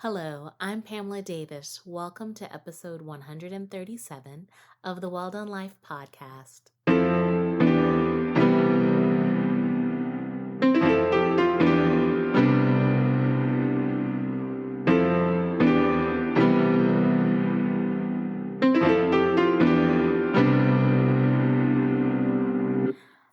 Hello, I'm Pamela Davis. Welcome to episode 137 of the Well Done Life podcast.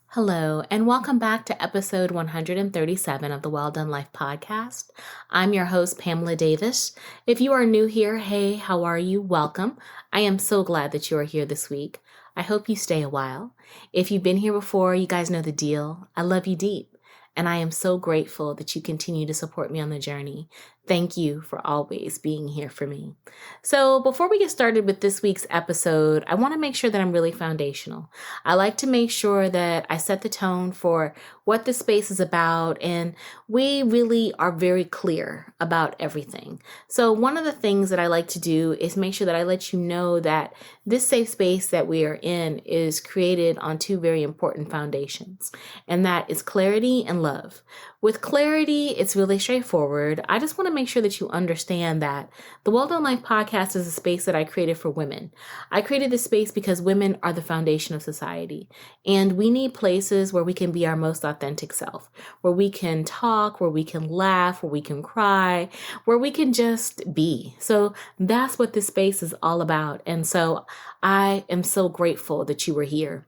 Hello, and welcome back to episode 137 of the Well Done Life podcast. I'm your host, Pamela Davis. If you are new here, hey, how are you? Welcome. I am so glad that you are here this week. I hope you stay a while. If you've been here before, you guys know the deal. I love you deep, and I am so grateful that you continue to support me on the journey. Thank you for always being here for me. So before we get started with this week's episode, I want to make sure that I'm really foundational. I like to make sure that I set the tone for what this space is about, and we really are very clear about everything. So one of the things that I like to do is make sure that I let you know that this safe space that we are in is created on two very important foundations, and that is clarity and love. With clarity, it's really straightforward. I just want to make sure that you understand that the Well Done Life podcast is a space that I created for women. I created this space because women are the foundation of society, and we need places where we can be our most authentic self, where we can talk, where we can laugh, where we can cry, where we can just be. So that's what this space is all about. And so I am so grateful that you were here.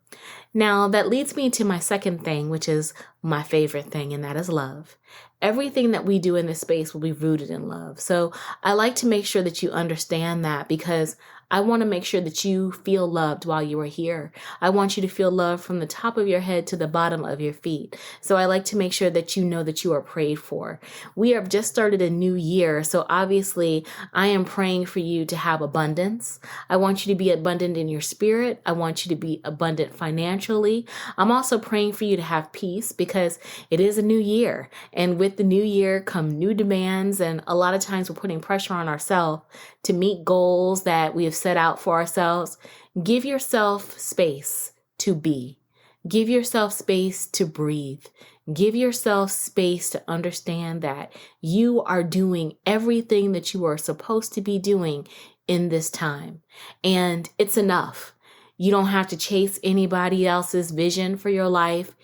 Now, that leads me to my second thing, which is my favorite thing, and that is love. Everything that we do in this space will be rooted in love. So I like to make sure that you understand that, because I want to make sure that you feel loved while you are here. I want you to feel love from the top of your head to the bottom of your feet. So I like to make sure that you know that you are prayed for. We have just started a new year, so obviously I am praying for you to have abundance. I want you to be abundant in your spirit. I want you to be abundant financially. I'm also praying for you to have peace, because it is a new year. And with the new year come new demands. And a lot of times we're putting pressure on ourselves to meet goals that we have set out for ourselves. Give yourself space to be. Give yourself space to breathe. Give yourself space to understand that you are doing everything that you are supposed to be doing in this time. And it's enough. You don't have to chase anybody else's vision for your life.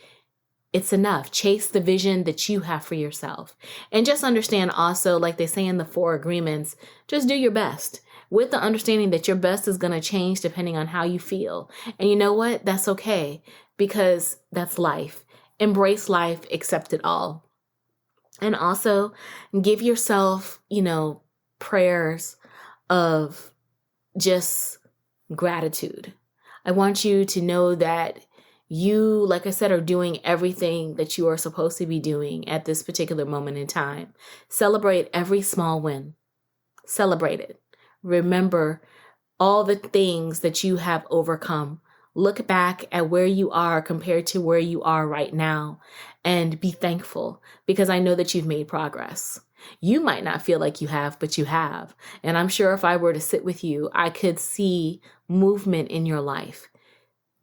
It's enough. Chase the vision that you have for yourself. And just understand also, like they say in the 4 agreements, just do your best, with the understanding that your best is going to change depending on how you feel. And you know what? That's okay, because that's life. Embrace life, accept it all. And also give yourself, prayers of just gratitude. I want you to know that you, like I said, are doing everything that you are supposed to be doing at this particular moment in time. Celebrate every small win. Celebrate it. Remember all the things that you have overcome. Look back at where you are compared to where you are right now, and be thankful, because I know that you've made progress. You might not feel like you have, but you have. And I'm sure if I were to sit with you, I could see movement in your life.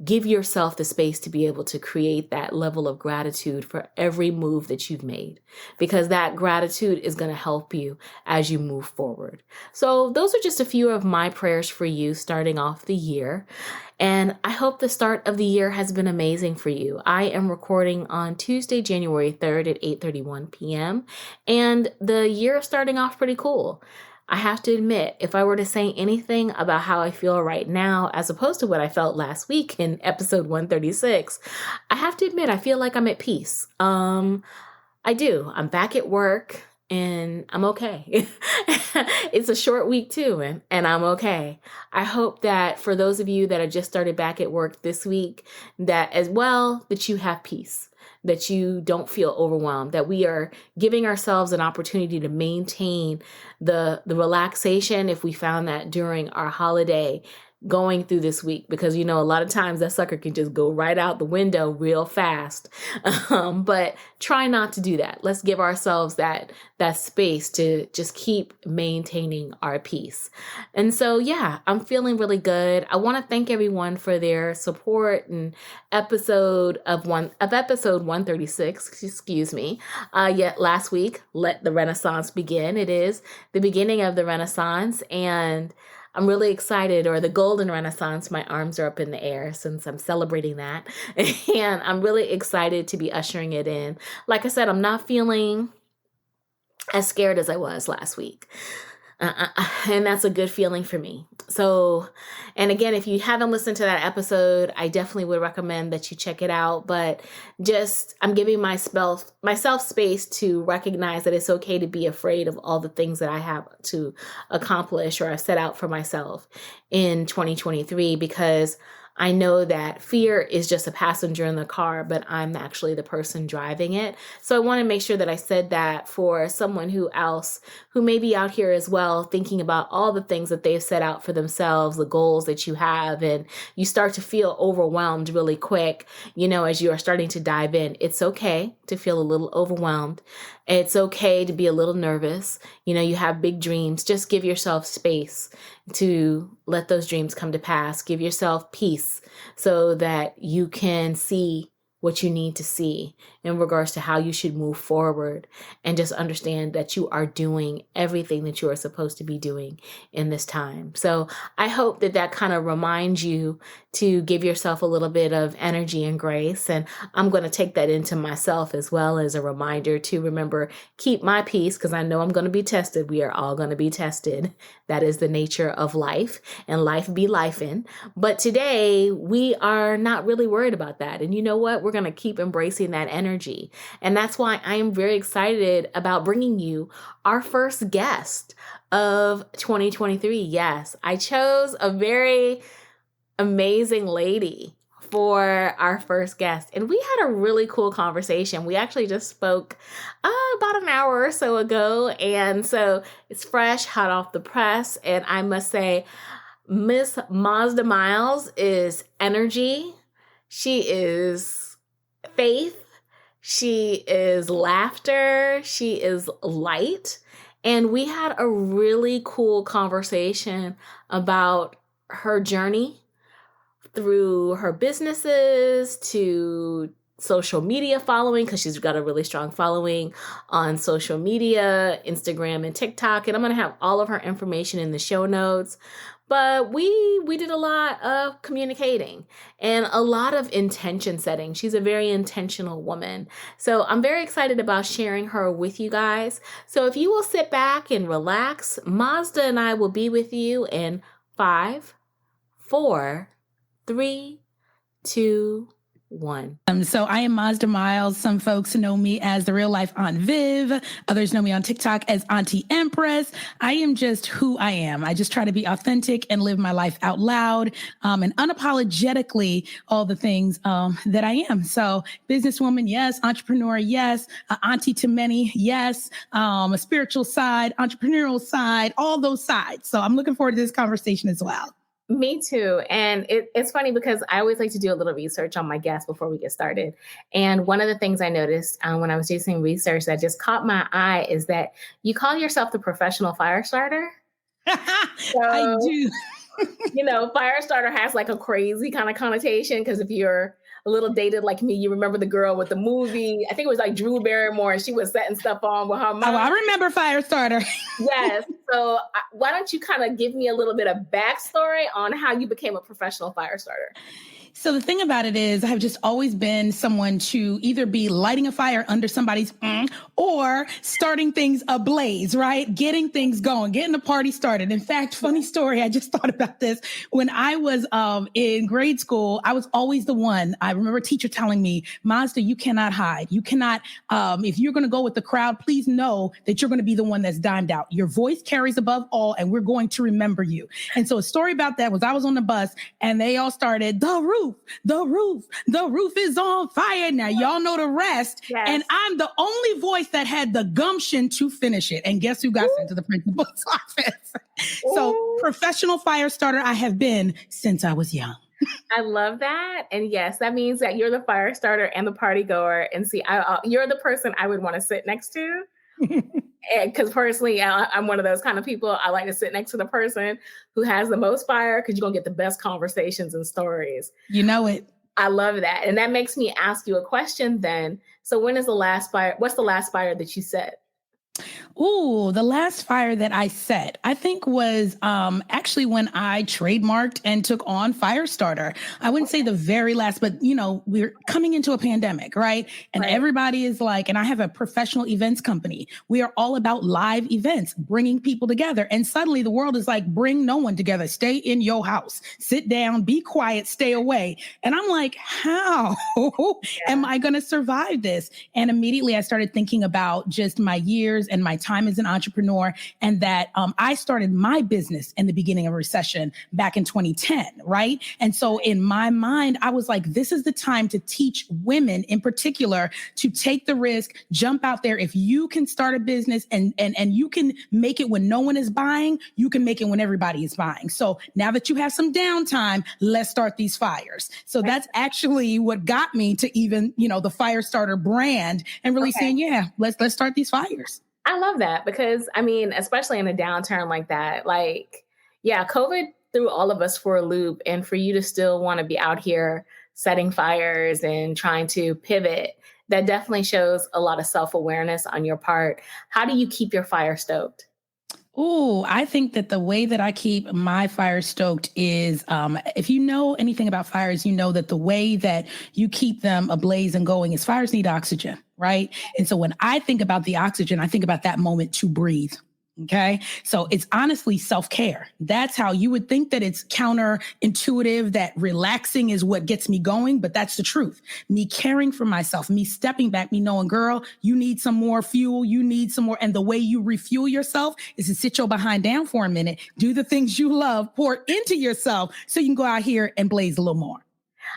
Give yourself the space to be able to create that level of gratitude for every move that you've made, because that gratitude is going to help you as you move forward. So those are just a few of my prayers for you starting off the year. And I hope the start of the year has been amazing for you. I am recording on Tuesday, January 3rd at 8:31 p.m. And the year is starting off pretty cool. I have to admit, if I were to say anything about how I feel right now, as opposed to what I felt last week in episode 136, I have to admit, I feel like I'm at peace. I do. I'm back at work and I'm okay. It's a short week too, and I'm okay. I hope that for those of you that have just started back at work this week, that as well, that you have peace, that you don't feel overwhelmed, that we are giving ourselves an opportunity to maintain the relaxation if we found that during our holiday going through this week, because, a lot of times that sucker can just go right out the window real fast. But try not to do that. Let's give ourselves that space to just keep maintaining our peace. And so, yeah, I'm feeling really good. I want to thank everyone for their support and episode 136, excuse me. Yet last week, let the Renaissance begin. It is the beginning of the Renaissance, and I'm really excited, or the Golden Renaissance. My arms are up in the air since I'm celebrating that. And I'm really excited to be ushering it in. Like I said, I'm not feeling as scared as I was last week. And that's a good feeling for me. So, and again, if you haven't listened to that episode, I definitely would recommend that you check it out. But I'm giving myself space to recognize that it's okay to be afraid of all the things that I have to accomplish or I've set out for myself in 2023, because I know that fear is just a passenger in the car, but I'm actually the person driving it. So I want to make sure that I said that for someone who may be out here as well, thinking about all the things that they've set out for themselves, the goals that you have, and you start to feel overwhelmed really quick, as you are starting to dive in. It's okay to feel a little overwhelmed. It's okay to be a little nervous. You have big dreams. Just give yourself space to let those dreams come to pass. Give yourself peace so that you can see what you need to see in regards to how you should move forward, and just understand that you are doing everything that you are supposed to be doing in this time. So I hope that kind of reminds you to give yourself a little bit of energy and grace. And I'm going to take that into myself as well, as a reminder to remember, keep my peace, because I know I'm going to be tested. We are all going to be tested. That is the nature of life, and life be lifing. But today we are not really worried about that. And you know what? We're going to keep embracing that energy. And that's why I am very excited about bringing you our first guest of 2023. Yes, I chose a very amazing lady for our first guest. And we had a really cool conversation. We actually just spoke about an hour or so ago. And so it's fresh, hot off the press. And I must say, Miss Mazda Miles is energy. She is faith. She is laughter. She is light. And we had a really cool conversation about her journey through her businesses to social media following, because she's got a really strong following on social media, Instagram and TikTok. And I'm going to have all of her information in the show notes. But we did a lot of communicating and a lot of intention setting. She's a very intentional woman. So I'm very excited about sharing her with you guys. So if you will sit back and relax, Mazda and I will be with you in 5, 4, 3, 2, 1. So I am Mazda Miles. Some folks know me as the Real-Life Aunt Viv. Others know me on TikTok as Auntie Empress. I am just who I am. I just try to be authentic and live my life out loud, and unapologetically all the things that I am. So businesswoman, yes. Entrepreneur, yes. Auntie to many, yes. A spiritual side, entrepreneurial side, all those sides. So I'm looking forward to this conversation as well. Me too. And it's funny because I always like to do a little research on my guests before we get started. And one of the things I noticed when I was doing some research that just caught my eye is that you call yourself the professional fire starter. So, I do. Fire starter has like a crazy kind of connotation, because if you're a little dated like me, you remember the girl with the movie. I think it was like Drew Barrymore, and she was setting stuff on with her mom. Oh, I remember FireStarter. Yes. So why don't you kind of give me a little bit of backstory on how you became a professional fire starter? So the thing about it is, I have just always been someone to either be lighting a fire under somebody's or starting things ablaze, right? Getting things going, getting the party started. In fact, funny story, I just thought about this. When I was in grade school, I was always the one. I remember a teacher telling me, Mazda, you cannot hide. You cannot, if you're going to go with the crowd, please know that you're going to be the one that's dimed out. Your voice carries above all, and we're going to remember you. And so a story about that was I was on the bus, and they all started, the roof is on fire. Now, y'all know the rest. Yes. And I'm the only voice that had the gumption to finish it. And guess who got sent to the principal's office? So Ooh, professional fire starter I have been since I was young. I love that. And yes, that means that you're the fire starter and the party goer. And see, you're the person I would want to sit next to. Because personally, I'm one of those kind of people. I like to sit next to the person who has the most fire because you're going to get the best conversations and stories. You know it. I love that. And that makes me ask you a question then. So when is the last fire? What's the last fire that you set? Ooh, the last fire that I set, I think was actually when I trademarked and took on Firestarter. I wouldn't say the very last, but we're coming into a pandemic, right? And Right. everybody is like, and I have a professional events company. We are all about live events, bringing people together. And suddenly the world is like, bring no one together. Stay in your house, sit down, be quiet, stay away. And I'm like, how am I going to survive this? And immediately I started thinking about just my years and my time as an entrepreneur, and that I started my business in the beginning of a recession back in 2010, right? And so in my mind, I was like, this is the time to teach women in particular to take the risk, jump out there. If you can start a business and you can make it when no one is buying, you can make it when everybody is buying. So now that you have some downtime, let's start these fires. So that's actually what got me to even, the Firestarter brand and really saying, yeah, let's start these fires. I love that because I mean, especially in a downturn like that, like, yeah, COVID threw all of us for a loop. And for you to still want to be out here setting fires and trying to pivot, that definitely shows a lot of self awareness on your part. How do you keep your fire stoked? Oh, I think that the way that I keep my fire stoked is if you know anything about fires, you know that the way that you keep them ablaze and going is fires need oxygen, right? And so when I think about the oxygen, I think about that moment to breathe. Okay. So it's honestly self care. That's how you would think that it's counterintuitive, that relaxing is what gets me going. But that's the truth. Me caring for myself, me stepping back, me knowing, girl, you need some more fuel. You need some more. And the way you refuel yourself is to sit your behind down for a minute, do the things you love, pour into yourself so you can go out here and blaze a little more.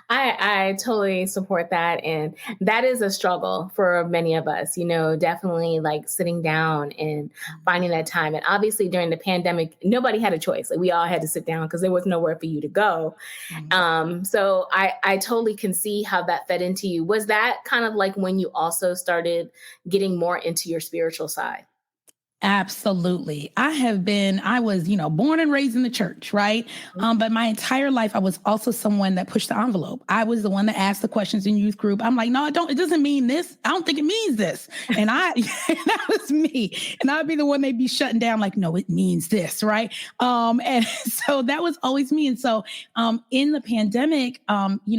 I totally support that. And that is a struggle for many of us, definitely like sitting down and finding that time. And obviously during the pandemic, nobody had a choice. Like we all had to sit down because there was nowhere for you to go. So I totally can see how that fed into you. Was that kind of like when you also started getting more into your spiritual side? Absolutely. I was, born and raised in the church, right? But my entire life, I was also someone that pushed the envelope. I was the one that asked the questions in youth group. I'm like, no, it doesn't mean this. I don't think it means this. And that was me. And I'd be the one they'd be shutting down like, no, it means this, right? And so that was always me. And so in the pandemic,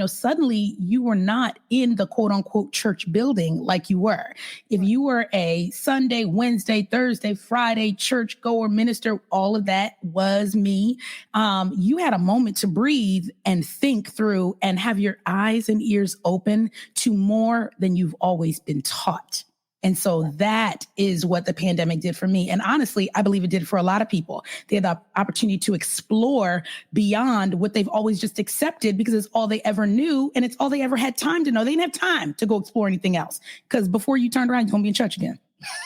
suddenly you were not in the quote unquote church building like you were. If you were a Sunday, Wednesday, Thursday, Friday church goer minister, all of that was me. You had a moment to breathe and think through and have your eyes and ears open to more than you've always been taught. And so that is what the pandemic did for me. And honestly, I believe it did for a lot of people. They had the opportunity to explore beyond what they've always just accepted because it's all they ever knew and it's all they ever had time to know. They didn't have time to go explore anything else because before you turned around, you're going to be in church again.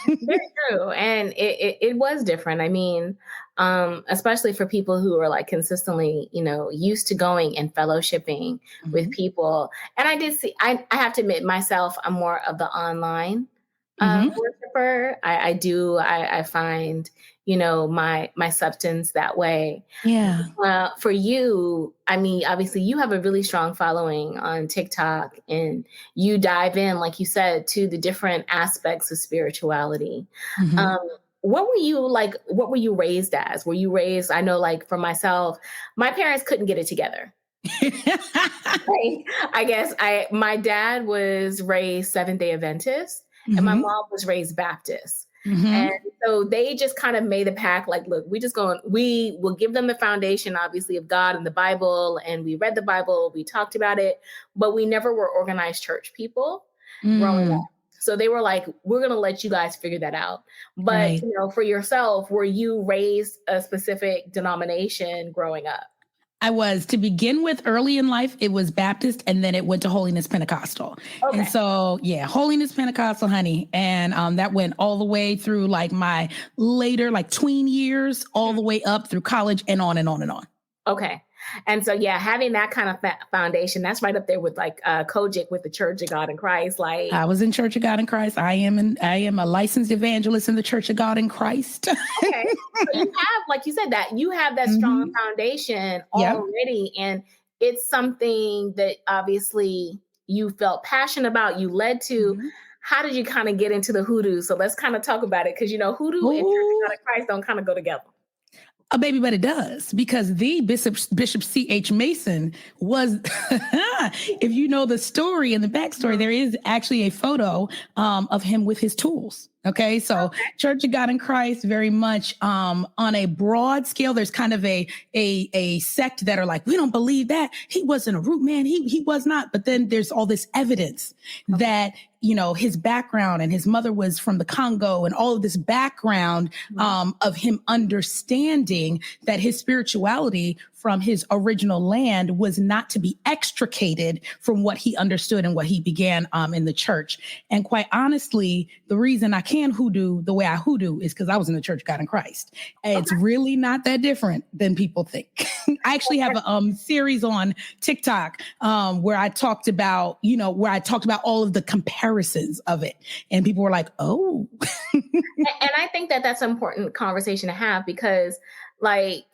Very true. And it was different. I mean, especially for people who are like consistently, used to going and fellowshipping with people. And I did see, I have to admit myself, I'm more of the online worshiper. I find, my substance that way. Yeah. For you, I mean, obviously you have a really strong following on TikTok and you dive in, like you said, to the different aspects of spirituality. What were you like? What were you raised as? Were you raised? I know, like for myself, my parents couldn't get it together. I guess my dad was raised Seventh-day Adventist and my mom was raised Baptist. And so they just kind of made a pact like, look, we will give them the foundation, obviously, of God and the Bible. And we read the Bible, we talked about it, but we never were organized church people growing up. So they were like, we're going to let you guys figure that out. But, for yourself, were you raised a specific denomination growing up? I was, to begin with, early in life, it was Baptist, and then it went to Holiness Pentecostal. Okay. And so, yeah, Holiness Pentecostal, honey. And that went all the way through like my later, like tween years, all the way up through college and on and on and on. Okay. And so, yeah, having that kind of foundation, that's right up there with like Kojic with the Church of God in Christ. Like, I was in Church of God in Christ. I am a licensed evangelist in the Church of God in Christ. Okay. So you have, like you said, that you have that strong foundation already. And it's something that obviously you felt passionate about, you led to. How did you kind of get into the hoodoo? So let's kind of talk about it. Because, you know, hoodoo and Church of God in Christ don't kind of go together. A baby, but it does, because the Bishop C.H. Mason was, if you know the story and the backstory, there is actually a photo of him with his tools. Okay, so Church of God in Christ, very much on a broad scale. There's kind of a sect that are like, we don't believe that he wasn't a root man. He was not. But then there's all this evidence that, you know, his background, and his mother was from the Congo, and all of this background of him understanding that his spirituality from his original land was not to be extricated from what he understood and what he began in the church. And quite honestly, the reason I can hoodoo the way I hoodoo is because I was in the Church of God in Christ. It's really not that different than people think. I actually have a series on TikTok where I talked about, all of the comparisons of it. And people were like, oh. And I think that that's an important conversation to have, because, like,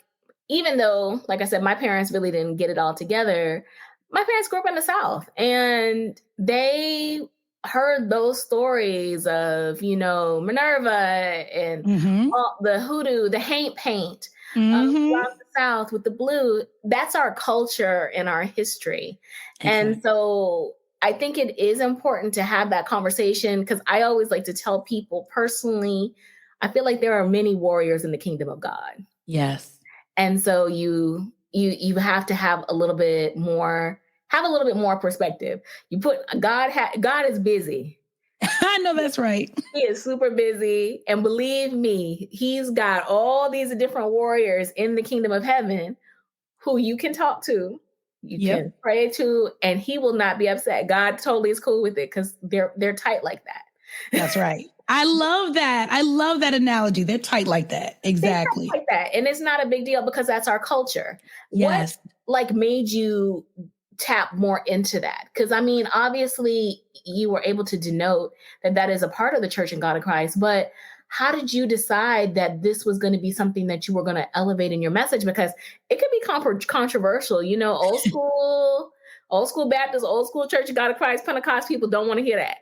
even though, like I said, my parents really didn't get it all together, my parents grew up in the South, and they heard those stories of, you know, Minerva and all the hoodoo, the paint throughout the South with the blue. That's our culture and our history. Exactly. And so I think it is important to have that conversation, because I always like to tell people personally, I feel like there are many warriors in the kingdom of God. Yes. And so you have to have a little bit more perspective. You put God is busy. I know that's right. He is super busy. And believe me, he's got all these different warriors in the kingdom of heaven who you can talk to, you can pray to, and he will not be upset. God totally is cool with it, because they're tight like that. That's right. I love that. I love that analogy. They're tight like that. Exactly. Like that. And it's not a big deal, because that's our culture. Yes. What made you tap more into that? Because I mean, obviously you were able to denote that is a part of the Church of God in Christ, but how did you decide that this was going to be something that you were going to elevate in your message? Because it could be controversial, you know, old school Baptist, old school Church of God in Christ, Pentecost people don't want to hear that.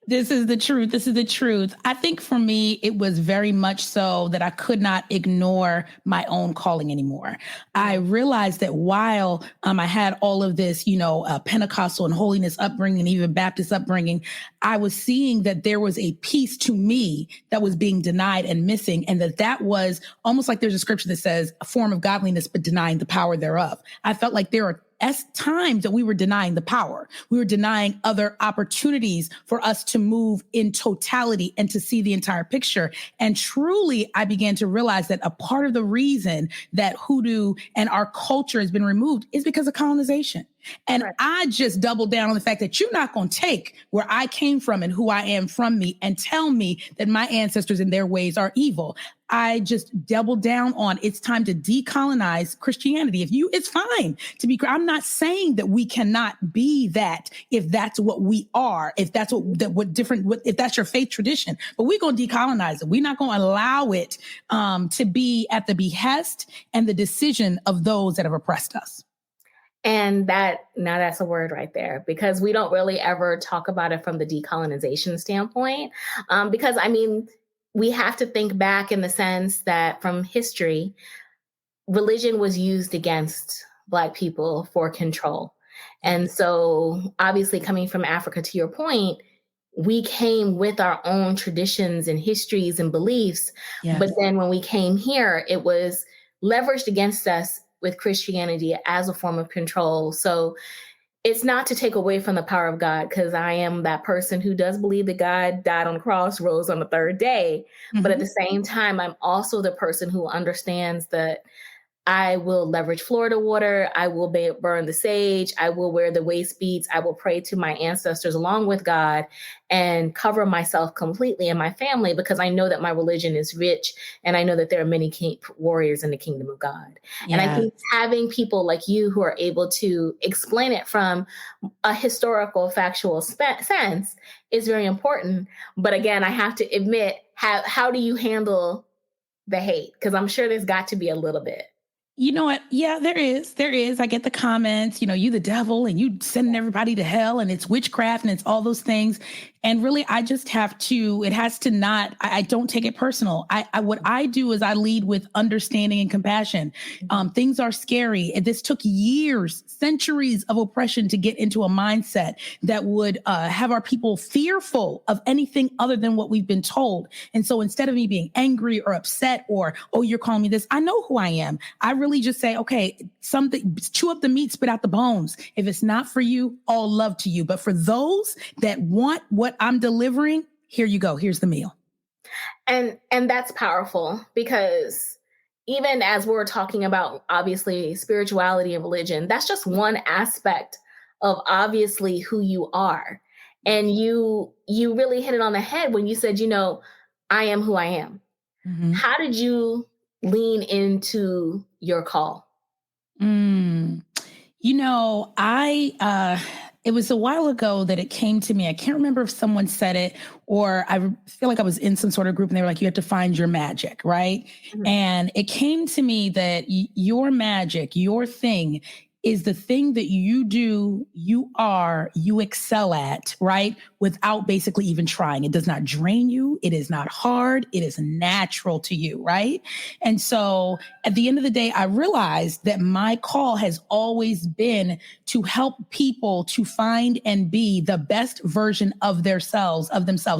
This is the truth. This is the truth. I think for me, it was very much so that I could not ignore my own calling anymore. I realized that while I had all of this, Pentecostal and holiness upbringing, even Baptist upbringing, I was seeing that there was a piece to me that was being denied and missing. And that was almost like there's a scripture that says a form of godliness, but denying the power thereof. I felt like there are times that we were denying the power. We were denying other opportunities for us to move in totality and to see the entire picture. And truly, I began to realize that a part of the reason that hoodoo and our culture has been removed is because of colonization. And I just doubled down on the fact that you're not going to take where I came from and who I am from me and tell me that my ancestors and their ways are evil. I just doubled down on it's time to decolonize Christianity. It's fine to be. I'm not saying that we cannot be that if that's what we are, if that's if that's your faith tradition, but we're going to decolonize it. We're not going to allow it to be at the behest and the decision of those that have oppressed us. And that's a word right there, because we don't really ever talk about it from the decolonization standpoint. Because I mean, we have to think back in the sense that from history, religion was used against Black people for control. And so obviously coming from Africa, to your point, we came with our own traditions and histories and beliefs. Yes. But then when we came here, it was leveraged against us with Christianity as a form of control. So it's not to take away from the power of God, because I am that person who does believe that God died on the cross, rose on the third day. Mm-hmm. But at the same time, I'm also the person who understands that I will leverage Florida water. I will burn the sage. I will wear the waist beads. I will pray to my ancestors along with God and cover myself completely and my family, because I know that my religion is rich and I know that there are many warriors in the kingdom of God. And I think having people like you who are able to explain it from a historical, factual sense is very important. But again, I have to admit, how do you handle the hate? Because I'm sure there's got to be a little bit. You know what? Yeah, there is. There is. I get the comments, you the devil and you sending everybody to hell and it's witchcraft and it's all those things. And really, I just have to, it has to not, I don't take it personal. What I do is I lead with understanding and compassion. Things are scary. This took years, centuries of oppression to get into a mindset that would have our people fearful of anything other than what we've been told. And so instead of me being angry or upset or, oh, you're calling me this, I know who I am. I really just say, okay, chew up the meat, spit out the bones. If it's not for you, all love to you. But for those that want what I'm delivering, here you go. Here's the meal. And that's powerful, because even as we're talking about, obviously, spirituality and religion, that's just one aspect of obviously who you are. And you really hit it on the head when you said, I am who I am. Mm-hmm. How did you lean into your call? It was a while ago that it came to me. I can't remember if someone said it, or I feel like I was in some sort of group and they were like, you have to find your magic, right? Mm-hmm. And it came to me that your magic, your thing, is the thing that you do, you excel at, right? Without basically even trying. It does not drain you. It is not hard. It is natural to you, right? And so at the end of the day, I realized that my call has always been to help people to find and be the best version of themselves,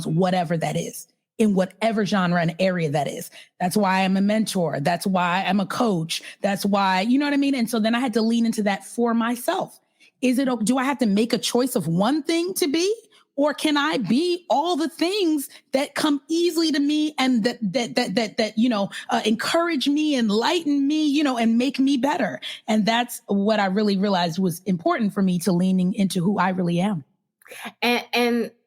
whatever that is, in whatever genre and area that is. That's why I'm a mentor. That's why I'm a coach. That's why, you know what I mean? And so then I had to lean into that for myself. Do I have to make a choice of one thing to be? Or can I be all the things that come easily to me and that encourage me, enlighten me, and make me better? And that's what I really realized was important for me, to leaning into who I really am.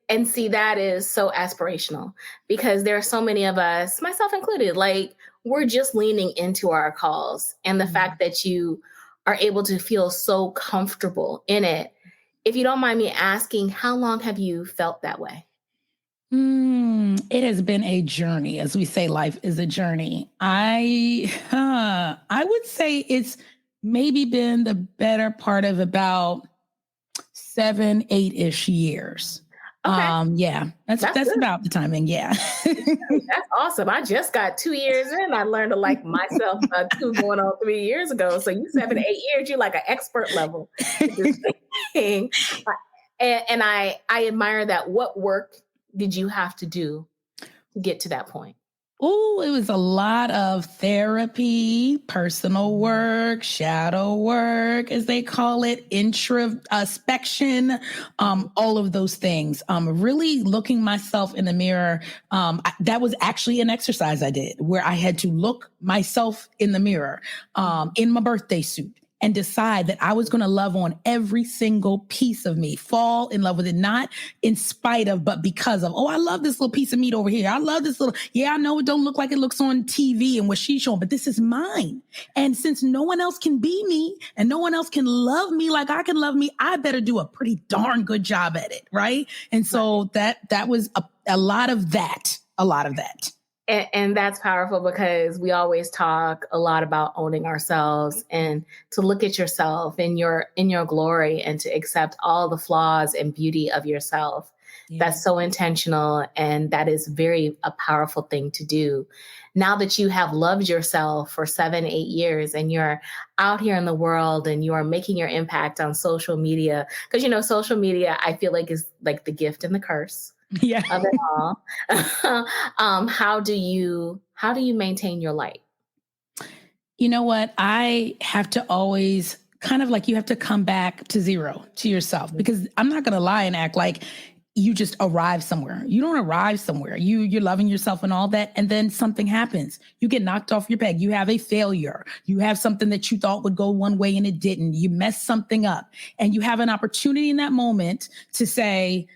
And see, that is so aspirational, because there are so many of us, myself included, like, we're just leaning into our calls. And the mm-hmm. fact that you are able to feel so comfortable in it. If you don't mind me asking, how long have you felt that way? It has been a journey. As we say, life is a journey. I would say it's maybe been the better part of about 7, 8-ish years. Okay. Yeah, that's about the timing. Yeah. That's awesome. I just got 2 years in. I learned to like myself 2 going on 3 years ago. So you 7 to 8 years, you're like an expert level. And I admire that. What work did you have to do to get to that point? Oh, it was a lot of therapy, personal work, shadow work, as they call it, introspection, all of those things. Really looking myself in the mirror. That was actually an exercise I did, where I had to look myself in the mirror, in my birthday suit, and decide that I was going to love on every single piece of me, fall in love with it, not in spite of, but because of, oh, I love this little piece of meat over here. I love this I know it don't look like it looks on TV and what she's showing, but this is mine. And since no one else can be me and no one else can love me like I can love me, I better do a pretty darn good job at it. Right. And so that was a lot of that. And that's powerful, because we always talk a lot about owning ourselves, and to look at yourself in your glory and to accept all the flaws and beauty of yourself. Yeah. That's so intentional. And that is a powerful thing to do. Now that you have loved yourself for 7, 8 years and you're out here in the world and you are making your impact on social media, because, social media, I feel like, is like the gift and the curse. Yeah. Of it all. How do you maintain your light? You know what? I have to always kind of like, you have to come back to zero, to yourself, because I'm not going to lie and act like, you just arrive somewhere. You don't arrive somewhere. You're loving yourself and all that. And then something happens. You get knocked off your peg. You have a failure. You have something that you thought would go one way and it didn't. You mess something up and you have an opportunity in that moment to say,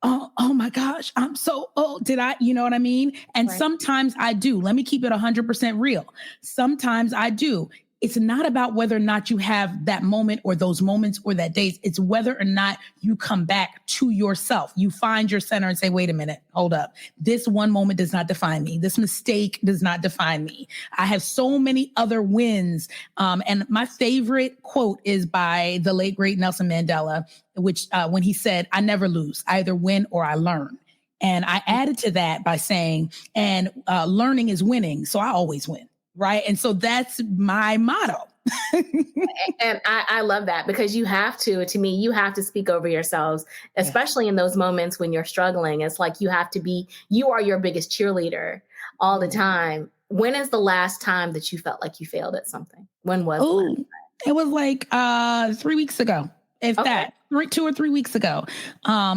oh my gosh, I'm so old. Did I, you know what I mean? And Right. sometimes I do. Let me keep it 100% real. Sometimes I do. It's not about whether or not you have that moment or those moments or that days. It's whether or not you come back to yourself. You find your center and say, wait a minute, hold up. This one moment does not define me. This mistake does not define me. I have so many other wins. And my favorite quote is by the late, great Nelson Mandela, which when he said, I never lose. I either win or I learn. And I added to that by saying, and learning is winning. So I always win. Right. And so that's my motto. And I love that because you have to me, you have to speak over yourselves, especially in those moments when you're struggling. It's like you are your biggest cheerleader all the time. When is the last time that you felt like you failed at something? When was it? It was like 3 weeks ago. If that, 2 or 3 weeks ago,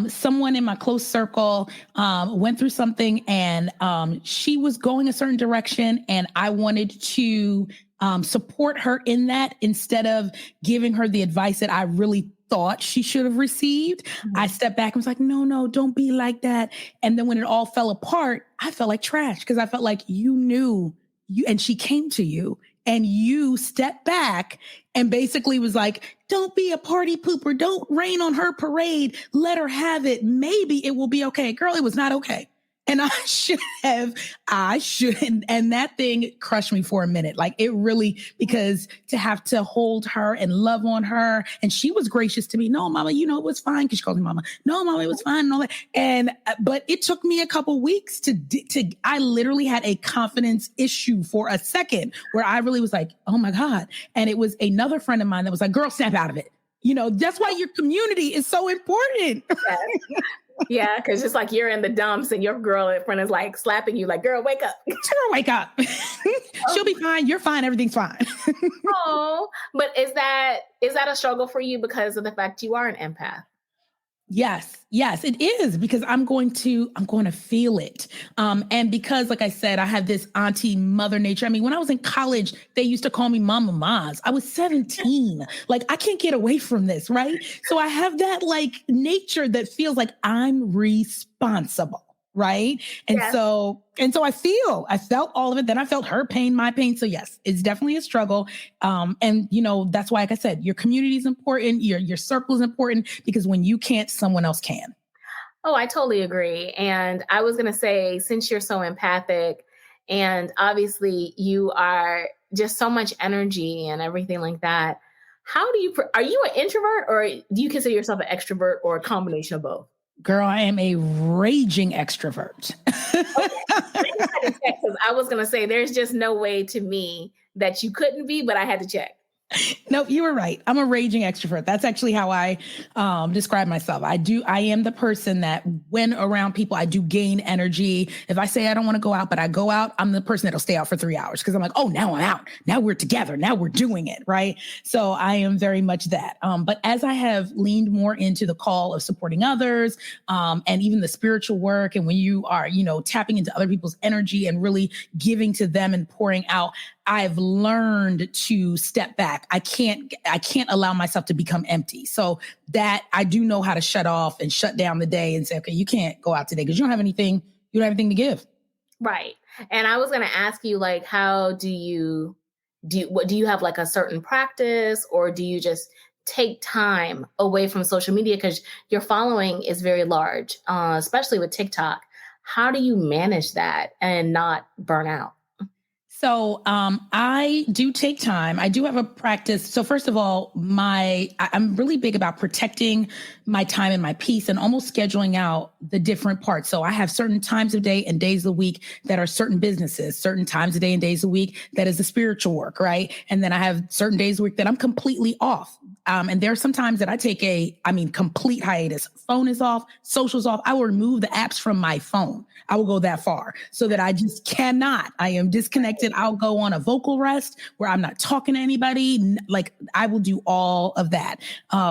someone in my close circle went through something and she was going a certain direction and I wanted to support her in that instead of giving her the advice that I really thought she should have received. Mm-hmm. I stepped back and was like, no, don't be like that. And then when it all fell apart, I felt like trash because I felt like you knew and she came to you. And you stepped back and basically was like, don't be a party pooper. Don't rain on her parade. Let her have it. Maybe it will be okay. Girl, it was not okay. And I shouldn't. And that thing crushed me for a minute. Like it really, because to have to hold her and love on her. And she was gracious to me. No, mama, it was fine. Cause she called me mama. No, mama, it was fine. And all that. And, but it took me a couple weeks I literally had a confidence issue for a second where I really was like, oh my God. And it was another friend of mine that was like, girl, snap out of it. That's why your community is so important. Yes. Yeah, because it's like you're in the dumps and your girl in front is like slapping you like, girl, wake up. Girl, wake up. She'll be fine. You're fine. Everything's fine. Oh, but is that a struggle for you because of the fact you are an empath? Yes, it is because I'm going to feel it. And because, like I said, I have this auntie mother nature. I mean, when I was in college, they used to call me Mama Maz. I was 17. Like, I can't get away from this, right? So I have that like nature that feels like I'm responsible. Right. And yes. so I felt all of it. Then I felt her pain, my pain. So yes, it's definitely a struggle. And that's why, like I said, your community is important. Your circle is important because when you can't, someone else can. Oh, I totally agree. And I was going to say, since you're so empathic and obviously you are just so much energy and everything like that, are you an introvert or do you consider yourself an extrovert or a combination of both? Girl, I am a raging extrovert. Okay. I was going to say, there's just no way to me that you couldn't be, but I had to check. Nope, you were right. I'm a raging extrovert. That's actually how I describe myself. I am the person that when around people, I do gain energy. If I say I don't want to go out, but I go out, I'm the person that'll stay out for 3 hours because I'm like, oh, now I'm out. Now we're together. Now we're doing it. Right. So I am very much that. But as I have leaned more into the call of supporting others and even the spiritual work, and when you are, tapping into other people's energy and really giving to them and pouring out, I've learned to step back. I can't allow myself to become empty. So that I do know how to shut off and shut down the day and say, okay, you can't go out today because you don't have anything to give. Right. And I was going to ask you, like, how do you have like a certain practice, or do you just take time away from social media? Because your following is very large, especially with TikTok. How do you manage that and not burn out? So I do take time. I do have a practice. So first of all, I'm really big about protecting my time and my peace and almost scheduling out the different parts. So I have certain times of day and days of the week that are certain businesses, certain times of day and days of the week that is the spiritual work, right? And then I have certain days of the week that I'm completely off. And there are some times that I take complete hiatus. Phone is off, social's off. I will remove the apps from my phone. I will go that far so that I just cannot. I am disconnected. I'll go on a vocal rest where I'm not talking to anybody. Like I will do all of that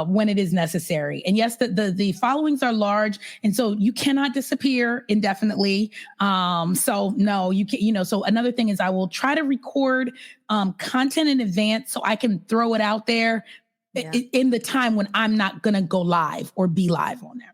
when it is necessary. And yes, the followings are large, and so you cannot disappear indefinitely. So no, you can. So another thing is I will try to record content in advance so I can throw it out there in the time when I'm not going to go live or be live on there.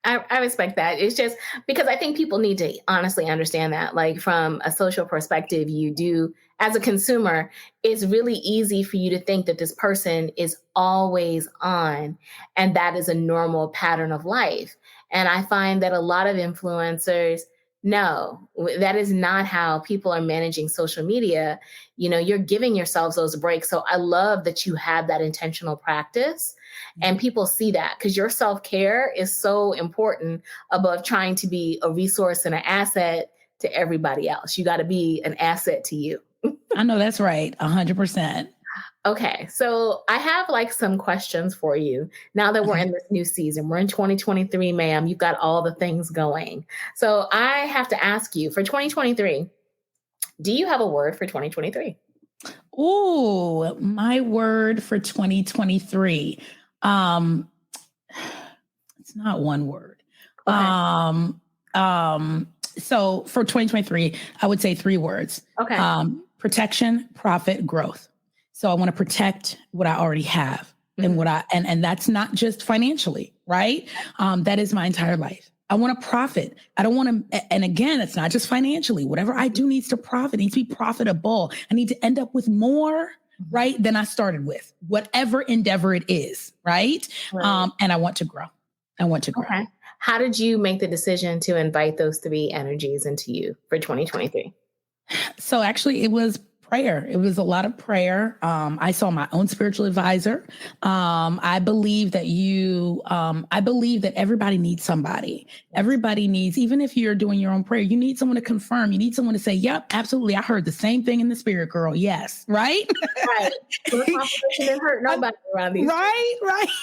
I respect that. It's just because I think people need to honestly understand that, like from a social perspective, you do as a consumer, it's really easy for you to think that this person is always on and that is a normal pattern of life. And I find that a lot of influencers, no, that is not how people are managing social media. You're giving yourselves those breaks. So I love that you have that intentional practice. And people see that because your self-care is so important above trying to be a resource and an asset to everybody else. You got to be an asset to you. I know that's right. 100%. Okay. So I have like some questions for you now that we're in this new season. We're in 2023, ma'am. You've got all the things going. So I have to ask you for 2023, do you have a word for 2023? Oh, my word for 2023. It's not one word. Okay. So for 2023, I would say 3 words. Okay. Protection, profit, growth. So I want to protect what I already have and what and that's not just financially, right? That is my entire life. I want to profit. I don't want to, and again, it's not just financially. Whatever I do needs to profit, needs to be profitable. I need to end up with more, right, than I started with, whatever endeavor it is, right? And I want to grow. Okay. How did you make the decision to invite those 3 energies into you for 2023? So actually it was prayer. It was a lot of prayer. I saw my own spiritual advisor. I believe that everybody needs somebody. Everybody needs, even if you're doing your own prayer, you need someone to confirm. You need someone to say, yep, absolutely. I heard the same thing in the spirit, girl. Yes. Right. Right. Didn't hurt nobody around these. Right.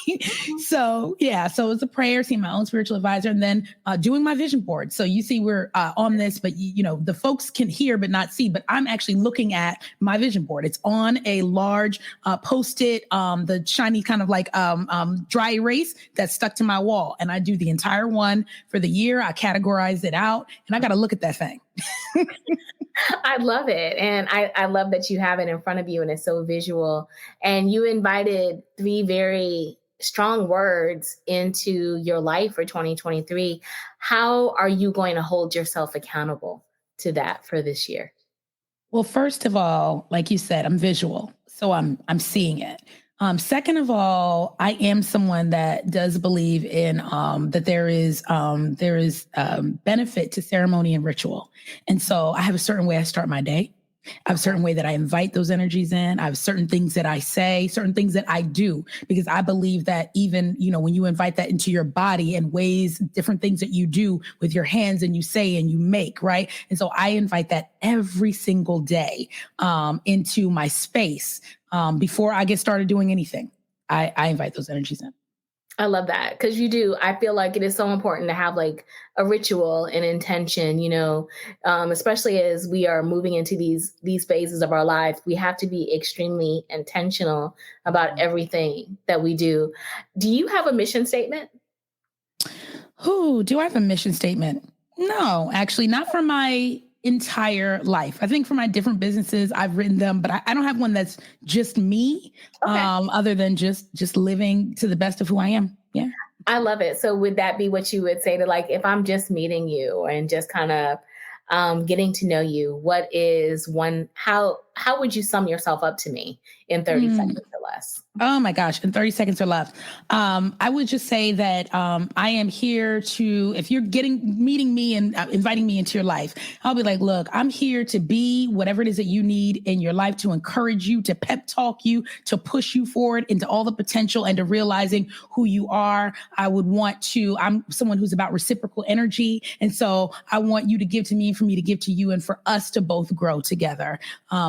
So yeah. So it was a prayer, seeing my own spiritual advisor, and then doing my vision board. So you see, we're on this, but the folks can hear but not see. But I'm actually looking at my vision board. It's on a large Post-it, the shiny kind of like dry erase that's stuck to my wall. And I do the entire one for the year. I categorize it out and I got to look at that thing. I love it. And I love that you have it in front of you and it's so visual. And you invited 3 very strong words into your life for 2023. How are you going to hold yourself accountable to that for this year? Well, first of all, like you said, I'm visual, so I'm seeing it. Second of all, I am someone that does believe in that there is benefit to ceremony and ritual, and so I have a certain way I start my day. I have a certain way that I invite those energies in. I have certain things that I say, certain things that I do, because I believe that even, when you invite that into your body and ways, different things that you do with your hands and you say and you make, right? And so I invite that every single day into my space before I get started doing anything. I invite those energies in. I love that because you do. I feel like it is so important to have like a ritual and intention, especially as we are moving into these phases of our life. We have to be extremely intentional about everything that we do. Do you have a mission statement? Do I have a mission statement? No, actually, not for my entire life. I think for my different businesses, I've written them, but I don't have one that's just me, other than just living to the best of who I am. Yeah. I love it. So would that be what you would say to, like, if I'm just meeting you and just kind of getting to know you, what is one, how would you sum yourself up to me in 30 seconds or less? Oh my gosh, in 30 seconds or less. I would just say that I am here to, if you're meeting me and inviting me into your life, I'll be like, look, I'm here to be whatever it is that you need in your life, to encourage you, to pep talk you, to push you forward into all the potential and to realizing who you are. I'm someone who's about reciprocal energy. And so I want you to give to me and for me to give to you and for us to both grow together.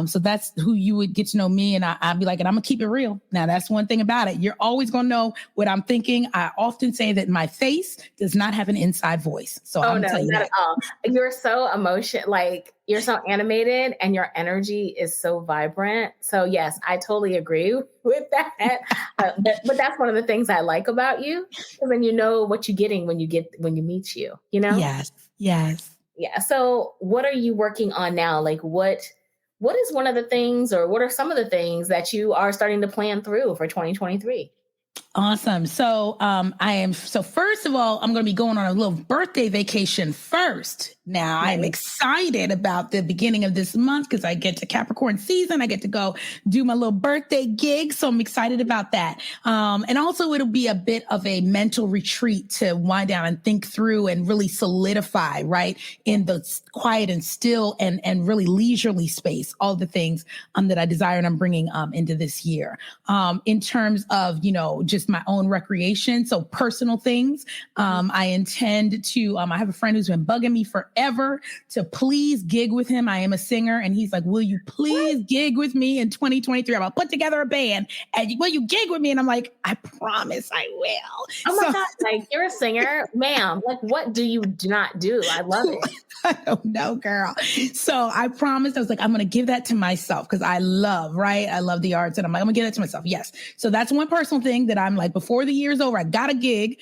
So that's who you would get to know me. And I'd be like, and I'm gonna keep it real. true. Now, that's one thing about it. You're always going to know what I'm thinking. I often say that my face does not have an inside voice. So Oh I'm going no, to tell you not that. at all. You're so you're so animated and your energy is so vibrant. So yes, I totally agree with that. But that's one of the things I like about you, because then you know what you're getting when you meet you, you know? Yes. Yes. Yeah. So what are you working on now? Like what is one of the things, or what are some of the things that you are starting to plan through for 2023? Awesome. So first of all, I'm going to be going on a little birthday vacation first. Now I'm Nice. excited about the beginning of this month because I get to Capricorn season. I get to go do my little birthday gig. So I'm excited about that. And also it'll be a bit of a mental retreat to wind down and think through and really solidify, right, in the quiet and still and really leisurely space, all the things that I desire and I'm bringing into this year. In terms of, just my own recreation. So personal things. I intend to, I have a friend who's been bugging me forever to please gig with him. I am a singer. And he's like, will you please gig with me in 2023? I'm going to put together a band and will you gig with me? And I'm like, I promise I will. Oh my God, like you're a singer, ma'am. Like what do you not do? I love it. I don't know, girl. So I promised, I was like, I'm going to give that to myself because I love the arts. And I'm like, I'm going to give that to myself. Yes. So that's one personal thing that I'm like, before the year's over, I got a gig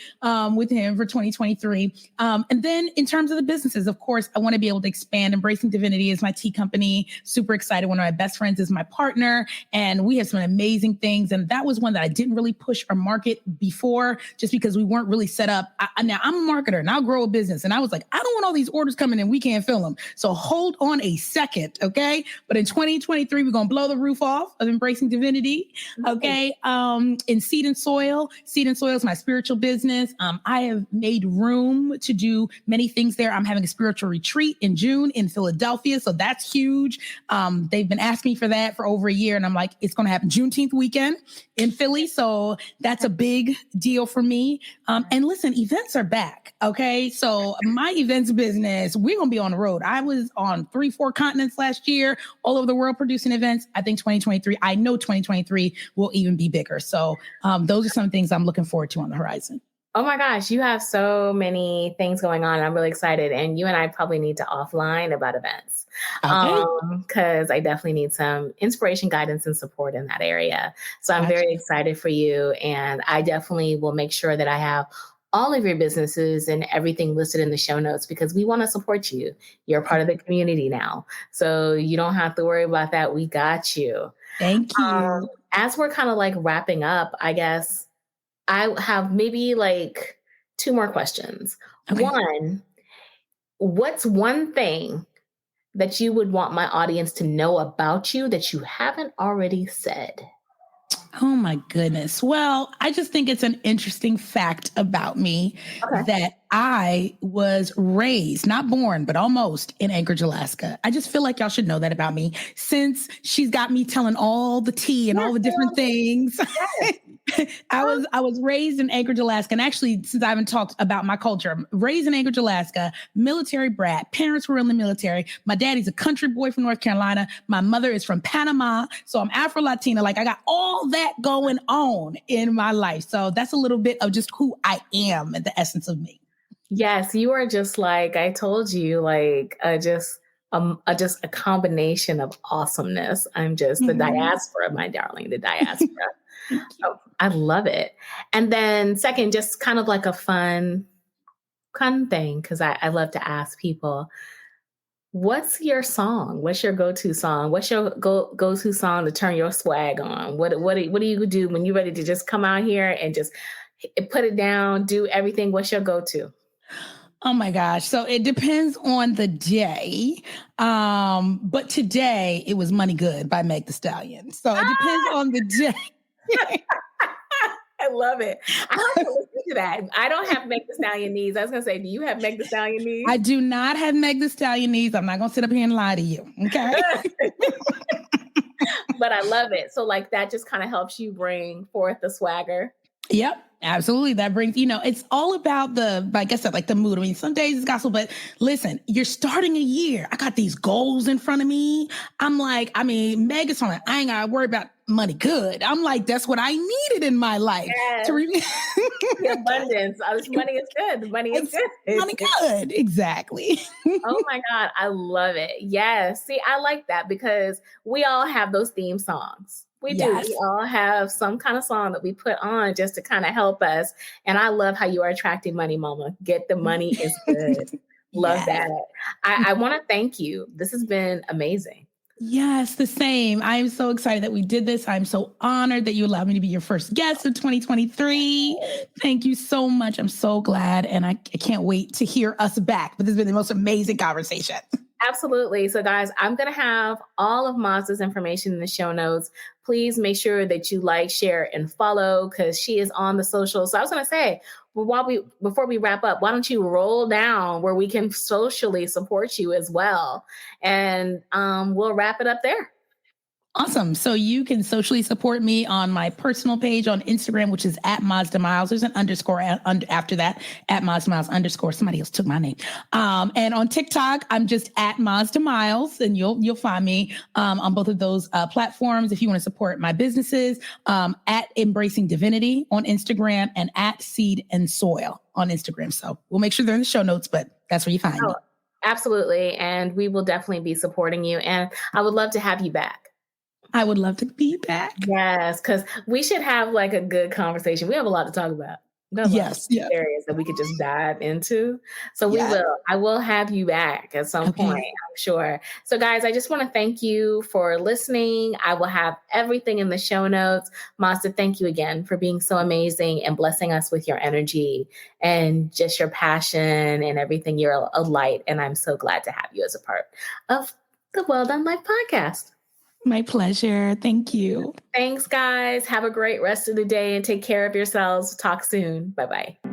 with him for 2023. And then in terms of the businesses, of course, I want to be able to expand. Embracing Divinity is my tea company. Super excited. One of my best friends is my partner and we have some amazing things. And that was one that I didn't really push or market before just because we weren't really set up. Now I'm a marketer and I'll grow a business. And I was like, I don't want all these orders coming in. We can't fill them. So hold on a second. Okay. But in 2023, we're going to blow the roof off of Embracing Divinity. Okay. In Seed and Soil is my spiritual business. I have made room to do many things there. I'm having a spiritual retreat in June in Philadelphia. So that's huge. They've been asking me for that for over a year. And I'm like, it's going to happen Juneteenth weekend in Philly. So that's a big deal for me. And listen, events are back. Okay. So my events business, we're going to be on the road. I was on 3-4 continents last year, all over the world producing events. I think 2023 will even be bigger. So those are some things I'm looking forward to on the horizon. Oh my gosh, you have so many things going on. I'm really excited. And you and I probably need to offline about events. Okay. Because I definitely need some inspiration, guidance, and support in that area. So I'm very excited for you. And I definitely will make sure that I have all of your businesses and everything listed in the show notes because we want to support you. You're part of the community now. So you don't have to worry about that. We got you. Thank you. As we're kind of like wrapping up, I guess I have maybe like 2 more questions. Okay. One, what's one thing that you would want my audience to know about you that you haven't already said? Oh my goodness. Well, I just think it's an interesting fact about me that I was raised, not born, but almost in Anchorage, Alaska. I just feel like y'all should know that about me since she's got me telling all the tea and all the different things. I was raised in Anchorage, Alaska. And actually, since I haven't talked about my culture, I'm raised in Anchorage, Alaska, military brat. Parents were in the military. My daddy's a country boy from North Carolina. My mother is from Panama. So I'm Afro-Latina. Like I got all that going on in my life. So that's a little bit of just who I am and the essence of me. Yes, you are just like I told you, like just a combination of awesomeness. I'm just the diaspora, my darling, the diaspora. Oh, I love it. And then second, just kind of like a fun thing, because I love to ask people, what's your song? What's your go-to song? What's your go-to song to turn your swag on? What do you do when you're ready to just come out here and just put it down, do everything? What's your go-to? Oh my gosh. So it depends on the day. But today it was Money Good by Meg Thee Stallion. So it depends on the day. I love it. I have to listen to that. I don't have Meg Thee Stallion knees. I was going to say, do you have Meg Thee Stallion knees? I do not have Meg Thee Stallion knees. I'm not going to sit up here and lie to you. Okay. But I love it. So like that just kind of helps you bring forth the swagger. Yep. Absolutely. That brings, it's all about like I said, like the mood. I mean, some days it's gospel, but listen, you're starting a year. I got these goals in front of me. I'm like, Meg is on it. I ain't got to worry about money good. I'm like, that's what I needed in my life. Yes. The abundance. This money is good. The money is good. Money good. Exactly. Oh my God. I love it. Yes. See, I like that because we all have those theme songs. We do. We all have some kind of song that we put on just to kind of help us. And I love how you are attracting money, Mama. Get the money is good. Love that. I want to thank you. This has been amazing. Yes, the same. I am so excited that we did this. I'm so honored that you allowed me to be your first guest of 2023. Thank you so much. I'm so glad. And I can't wait to hear us back. But this has been the most amazing conversation. Absolutely. So guys, I'm going to have all of Mazda's information in the show notes. Please make sure that you like, share, and follow because she is on the social. So I was going to say, before we wrap up, why don't you roll down where we can socially support you as well? And we'll wrap it up there. Awesome. So you can socially support me on my personal page on Instagram, which is at Mazda Miles. There's an underscore after that, at Mazda Miles underscore. Somebody else took my name. And on TikTok, I'm just at Mazda Miles, and you'll find me on both of those platforms. If you want to support my businesses, at Embracing Divinity on Instagram and at Seed and Soil on Instagram. So we'll make sure they're in the show notes, but that's where you find me. Absolutely. And we will definitely be supporting you. And I would love to have you back. I would love to be back. Yes, because we should have like a good conversation. We have a lot to talk about. Yes. Areas that we could just dive into. So we will. I will have you back at some point, I'm sure. So guys, I just want to thank you for listening. I will have everything in the show notes. Mazda, thank you again for being so amazing and blessing us with your energy and just your passion and everything. You're a light, and I'm so glad to have you as a part of the Well Done Life podcast. My pleasure. Thank you. Thanks, guys. Have a great rest of the day and take care of yourselves. Talk soon. Bye-bye.